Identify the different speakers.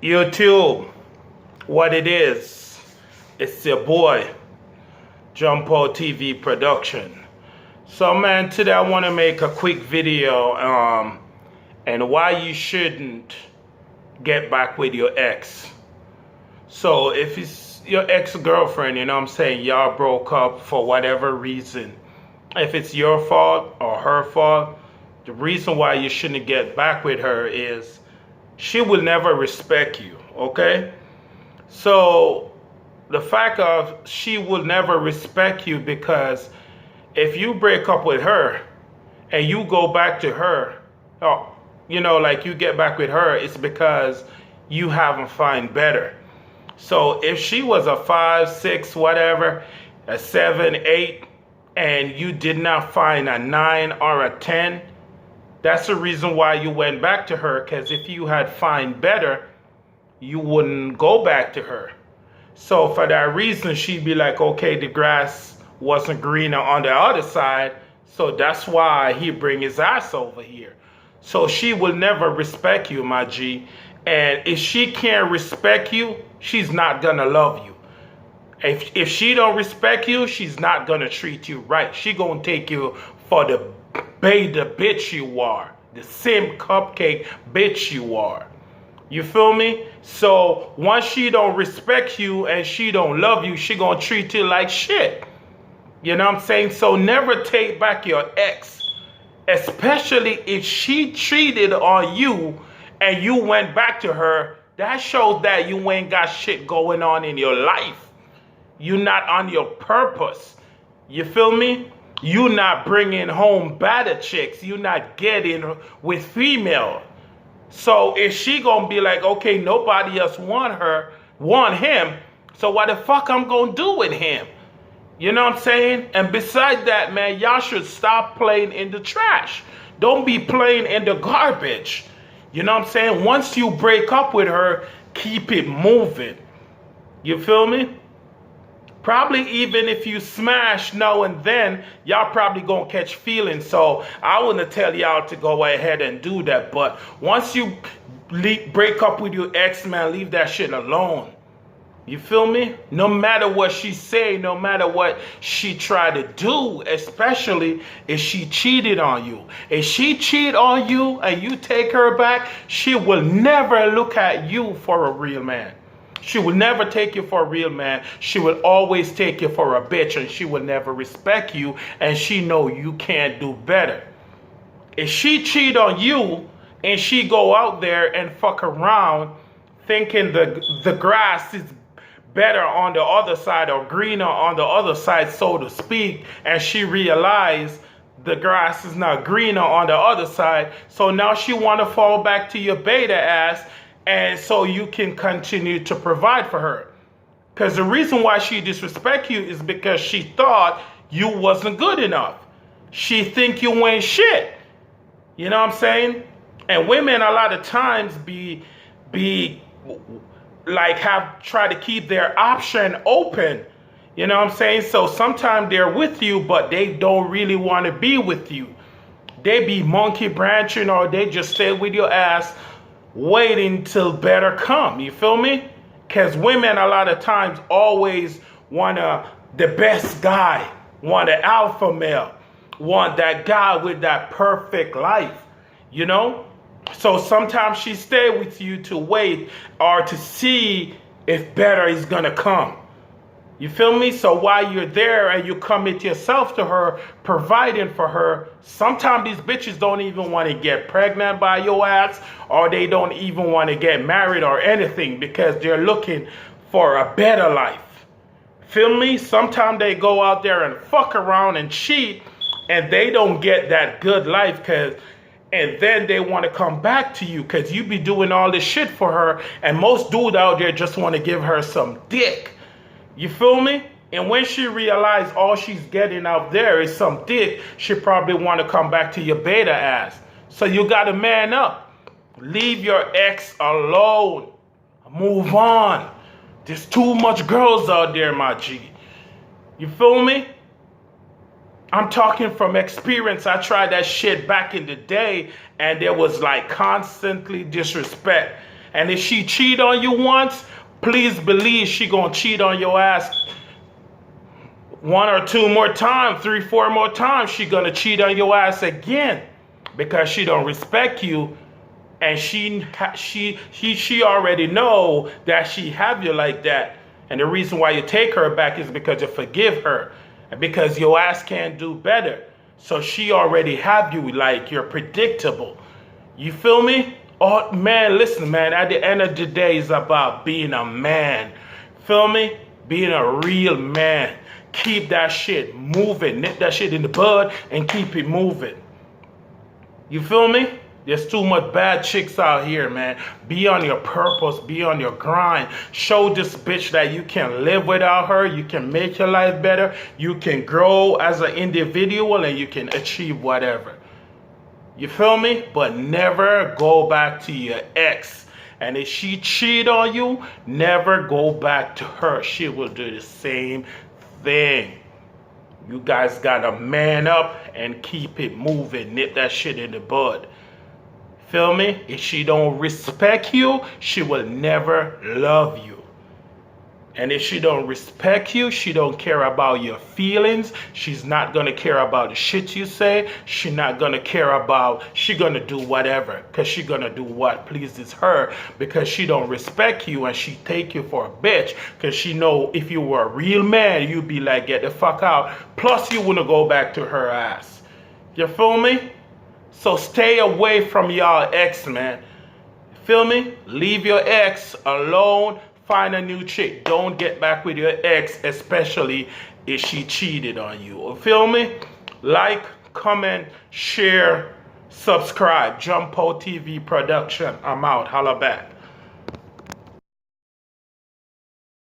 Speaker 1: YouTube, what it is, it's your boy, Jumpo TV Production. So man, today I want to make a quick video and why you shouldn't get back with your ex. So if it's your ex-girlfriend, you know what I'm saying, y'all broke up for whatever reason. If it's your fault or her fault, the reason why you shouldn't get back with her is she will never respect you, okay? So the fact of she will never respect you, because if you break up with her and you go back to her, or, you know, like you get back with her, it's because you haven't found better. So if she was a 5, 6, whatever, a 7, 8, and you did not find a 9 or a 10, that's the reason why you went back to her, because if you had found better, you wouldn't go back to her. So for that reason, she'd be like, okay, the grass wasn't greener on the other side, so that's why he bring his ass over here. So she will never respect you, my G. And if she can't respect you, she's not gonna love you. If she don't respect you, she's not gonna treat you right. She gonna take you for the beta bitch you are, the same cupcake bitch you are. You feel me? So once she don't respect you and she don't love you, she gonna treat you like shit. You know what I'm saying? So never take back your ex, especially if she cheated on you and you went back to her. That shows that you ain't got shit going on in your life. You're not on your purpose. You feel me? You not bringing home better chicks. You not getting with female. So if she gonna be like, okay, nobody else want him, so what the fuck I'm gonna do with him? You know what I'm saying? And besides that, man, y'all should stop playing in the trash. Don't be playing in the garbage. You know what I'm saying? Once you break up with her, keep it moving. You feel me? Probably even if you smash now and then, y'all probably gonna catch feelings. So I wouldn't tell y'all to go ahead and do that. But once you break up with your ex, man, leave that shit alone. You feel me? No matter what she say, no matter what she try to do, especially if she cheated on you. If she cheat on you and you take her back, she will never look at you for a real man. She will never take you for a real man. She will always take you for a bitch, and she will never respect you, and she know you can't do better. If she cheat on you and she go out there and fuck around thinking the grass is better on the other side or greener on the other side, so to speak, and she realize the grass is not greener on the other side, so now she want to fall back to your beta ass, and so you can continue to provide for her. Because the reason why she disrespect you is because she thought you wasn't good enough. She think you ain't shit. You know what I'm saying? And women a lot of times be like try to keep their option open. You know what I'm saying? So sometimes they're with you, but they don't really want to be with you. They be monkey branching, or they just stay with your ass waiting till better come. You feel me? Because women a lot of times always want the best guy, want an alpha male, want that guy with that perfect life, you know? So sometimes she stay with you to wait or to see if better is gonna come. You feel me? So while you're there and you commit yourself to her, providing for her, sometimes these bitches don't even want to get pregnant by your ass, or they don't even want to get married or anything, because they're looking for a better life. Feel me? Sometimes they go out there and fuck around and cheat, and they don't get that good life, and then they want to come back to you because you be doing all this shit for her, and most dudes out there just want to give her some dick. You feel me? And when she realizes all she's getting out there is some dick, she probably want to come back to your beta ass. So you got to man up. Leave your ex alone. Move on. There's too much girls out there, my G. You feel me? I'm talking from experience. I tried that shit back in the day, and there was like constantly disrespect. And if she cheat on you once, please believe she gonna cheat on your ass one or two more times, 3, 4 more times. She gonna cheat on your ass again because she don't respect you, and she already know that she have you like that. And the reason why you take her back is because you forgive her, and because your ass can't do better. So she already have you like you're predictable. You feel me? Oh man, listen, man. At the end of the day, it's about being a man. Feel me? Being a real man. Keep that shit moving. Nip that shit in the bud and keep it moving. You feel me? There's too much bad chicks out here, man. Be on your purpose. Be on your grind. Show this bitch that you can live without her. You can make your life better. You can grow as an individual and you can achieve whatever. You feel me? But never go back to your ex. And if she cheat on you, never go back to her. She will do the same thing. You guys gotta man up and keep it moving. Nip that shit in the bud. Feel me? If she don't respect you, she will never love you. And if she don't respect you, she don't care about your feelings. She's not gonna care about the shit you say. She's not gonna care about, she gonna do whatever. Cause she gonna do what pleases her. Because she don't respect you and she take you for a bitch. Cause she know if you were a real man, you'd be like, get the fuck out. Plus you wouldn't go back to her ass. You feel me? So stay away from y'all ex, man. Feel me? Leave your ex alone. Find a new chick. Don't get back with your ex, especially if she cheated on you. Feel me? Like, comment, share, subscribe. Jumpo TV production. I'm out. Holla back.